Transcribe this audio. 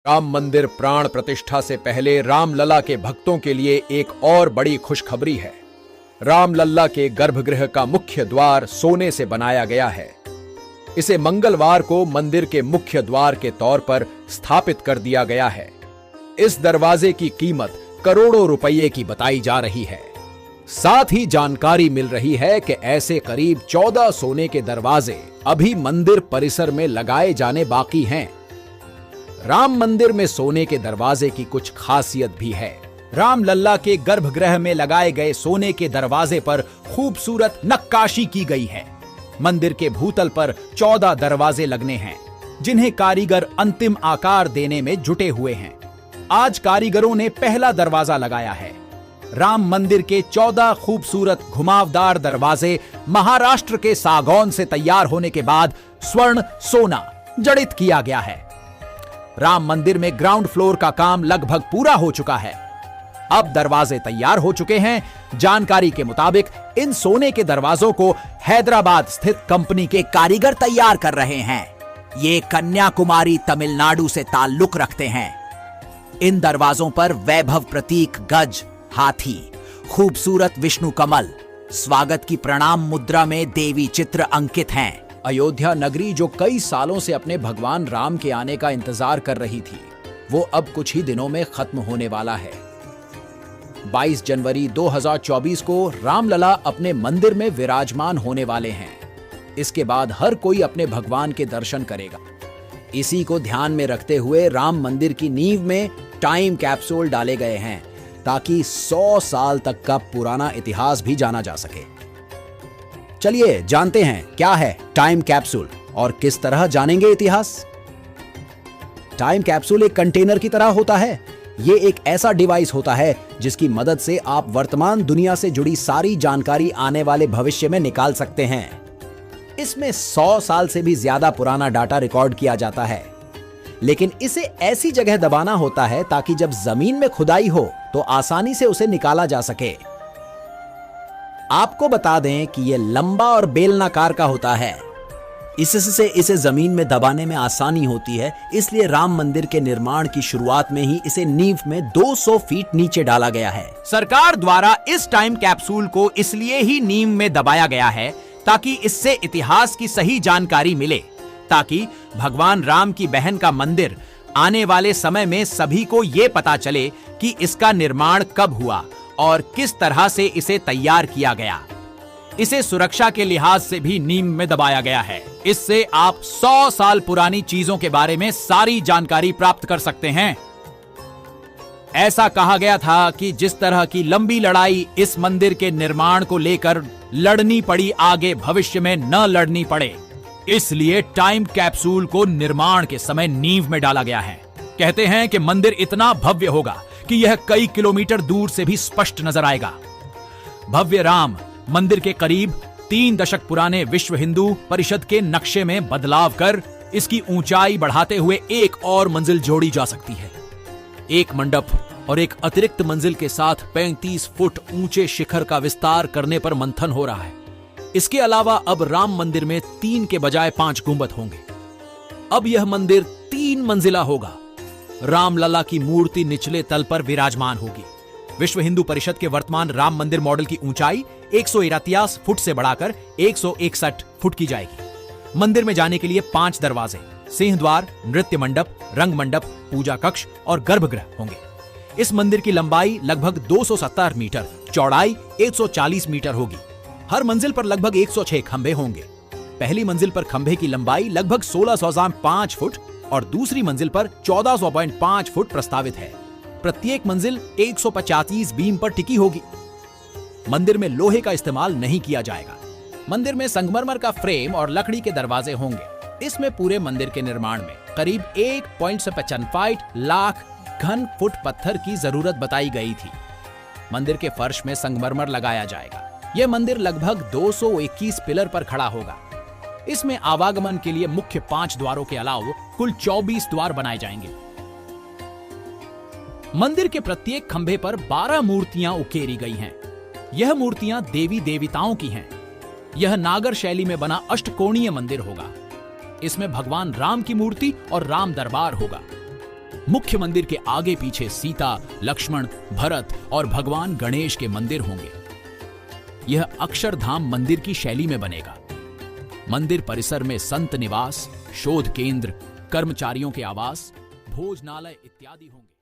राम मंदिर प्राण प्रतिष्ठा से पहले रामलला के भक्तों के लिए एक और बड़ी खुशखबरी है। रामलला के गर्भगृह का मुख्य द्वार सोने से बनाया गया है। इसे मंगलवार को मंदिर के मुख्य द्वार के तौर पर स्थापित कर दिया गया है। इस दरवाजे की कीमत करोड़ों रुपये की बताई जा रही है। साथ ही जानकारी मिल रही है कि ऐसे करीब 14 सोने के दरवाजे अभी मंदिर परिसर में लगाए जाने बाकी हैं। राम मंदिर में सोने के दरवाजे की कुछ खासियत भी है। रामलला के गर्भगृह में लगाए गए सोने के दरवाजे पर खूबसूरत नक्काशी की गई है। मंदिर के भूतल पर 14 दरवाजे लगने हैं, जिन्हें कारीगर अंतिम आकार देने में जुटे हुए हैं। आज कारीगरों ने पहला दरवाजा लगाया है। राम मंदिर के 14 खूबसूरत घुमावदार दरवाजे महाराष्ट्र के सागौन से तैयार होने के बाद स्वर्ण सोना जड़ित किया गया है। राम मंदिर में ग्राउंड फ्लोर का काम लगभग पूरा हो चुका है। अब दरवाजे तैयार हो चुके हैं। जानकारी के मुताबिक इन सोने के दरवाजों को हैदराबाद स्थित कंपनी के कारीगर तैयार कर रहे हैं। ये कन्याकुमारी तमिलनाडु से ताल्लुक रखते हैं। इन दरवाजों पर वैभव प्रतीक गज, हाथी, खूबसूरत विष्णु कमल, स्वागत की प्रणाम मुद्रा में देवी चित्र अंकित हैं। अयोध्या नगरी जो कई सालों से अपने भगवान राम के आने का इंतजार कर रही थी, वो अब कुछ ही दिनों में खत्म होने वाला है। 22 जनवरी 2024 को रामलला अपने मंदिर में विराजमान होने वाले हैं। इसके बाद हर कोई अपने भगवान के दर्शन करेगा। इसी को ध्यान में रखते हुए राम मंदिर की नींव में टाइम कैप्सूल डाले गए हैं, ताकि 100 साल तक का पुराना इतिहास भी जाना जा सके। चलिए जानते हैं क्या है टाइम कैप्सूल और किस तरह जानेंगे इतिहास। टाइम कैप्सूल एक कंटेनर की तरह होता है। ये एक ऐसा डिवाइस होता है जिसकी मदद से आप वर्तमान दुनिया से जुड़ी सारी जानकारी आने वाले भविष्य में निकाल सकते हैं। इसमें 100 साल से भी ज्यादा पुराना डाटा रिकॉर्ड किया जाता है, लेकिन इसे ऐसी जगह दबाना होता है ताकि जब जमीन में खुदाई हो तो आसानी से उसे निकाला जा सके। आपको बता दें कि यह लंबा और बेलनाकार का होता है। इससे इसे जमीन में दबाने में आसानी होती है, इसलिए राम मंदिर के निर्माण की शुरुआत में ही इसे नींव में 200 फीट नीचे डाला गया है। सरकार द्वारा इस टाइम कैप्सूल को इसलिए ही नींव में दबाया गया है ताकि इससे इतिहास की सही जानकारी मिले, ताकि भगवान राम की बहन का मंदिर आने वाले समय में सभी को यह पता चले कि इसका निर्माण कब हुआ और किस तरह से इसे तैयार किया गया। इसे सुरक्षा के लिहाज से भी नींव में दबाया गया है। इससे आप 100 साल पुरानी चीजों के बारे में सारी जानकारी प्राप्त कर सकते हैं। ऐसा कहा गया था कि जिस तरह की लंबी लड़ाई इस मंदिर के निर्माण को लेकर लड़नी पड़ी, आगे भविष्य में न लड़नी पड़े, इसलिए टाइम कैप्सूल को निर्माण के समय नींव में डाला गया है। कहते हैं कि मंदिर इतना भव्य होगा कि यह कई किलोमीटर दूर से भी स्पष्ट नजर आएगा। भव्य राम मंदिर के करीब 3 दशक पुराने विश्व हिंदू परिषद के नक्शे में बदलाव कर इसकी ऊंचाई बढ़ाते हुए एक और मंजिल जोड़ी जा सकती है। एक मंडप और एक अतिरिक्त मंजिल के साथ 35 फुट ऊंचे शिखर का विस्तार करने पर मंथन हो रहा है। इसके अलावा अब राम मंदिर में 3 के बजाय 5 गुंबद होंगे। अब यह मंदिर 3 मंजिला होगा। रामलला की मूर्ति निचले तल पर विराजमान होगी। विश्व हिंदू परिषद के वर्तमान राम मंदिर मॉडल की ऊंचाई 141 फुट से बढ़ाकर 161 फुट की जाएगी। मंदिर में जाने के लिए 5 दरवाजे, सिंह द्वार, नृत्य मंडप, रंग मंडप, पूजा कक्ष और गर्भगृह होंगे। इस मंदिर की लंबाई लगभग 270 मीटर, चौड़ाई 140 मीटर होगी। हर मंजिल पर लगभग 106 खंभे होंगे। पहली मंजिल पर खंभे की लंबाई लगभग 1605 फुट और दूसरी मंजिल पर 1405 फुट प्रस्तावित है। प्रत्येक मंजिल 185 बीम पर टिकी होगी। मंदिर में लोहे का इस्तेमाल नहीं किया जाएगा। मंदिर में संगमरमर का फ्रेम और लकड़ी के दरवाजे होंगे। इसमें पूरे मंदिर के निर्माण में करीब 1.55 लाख घन फुट पत्थर की जरूरत बताई गई थी। मंदिर के फर्श में संगमरमर लगाया जाएगा। यह मंदिर लगभग 221 पिलर पर खड़ा होगा। इसमें आवागमन के लिए मुख्य 5 द्वारों के अलावा कुल 24 द्वार बनाए जाएंगे। मंदिर के प्रत्येक खंभे पर 12 मूर्तियां उकेरी गई हैं। यह मूर्तियां देवी देवताओं की हैं। यह नागर शैली में बना अष्टकोणीय मंदिर होगा। इसमें भगवान राम की मूर्ति और राम दरबार होगा। मुख्य मंदिर के आगे पीछे सीता, लक्ष्मण, भरत और भगवान गणेश के मंदिर होंगे। यह अक्षरधाम मंदिर की शैली में बनेगा। मंदिर परिसर में संत निवास, शोध केंद्र, कर्मचारियों के आवास, भोजनालय इत्यादि होंगे।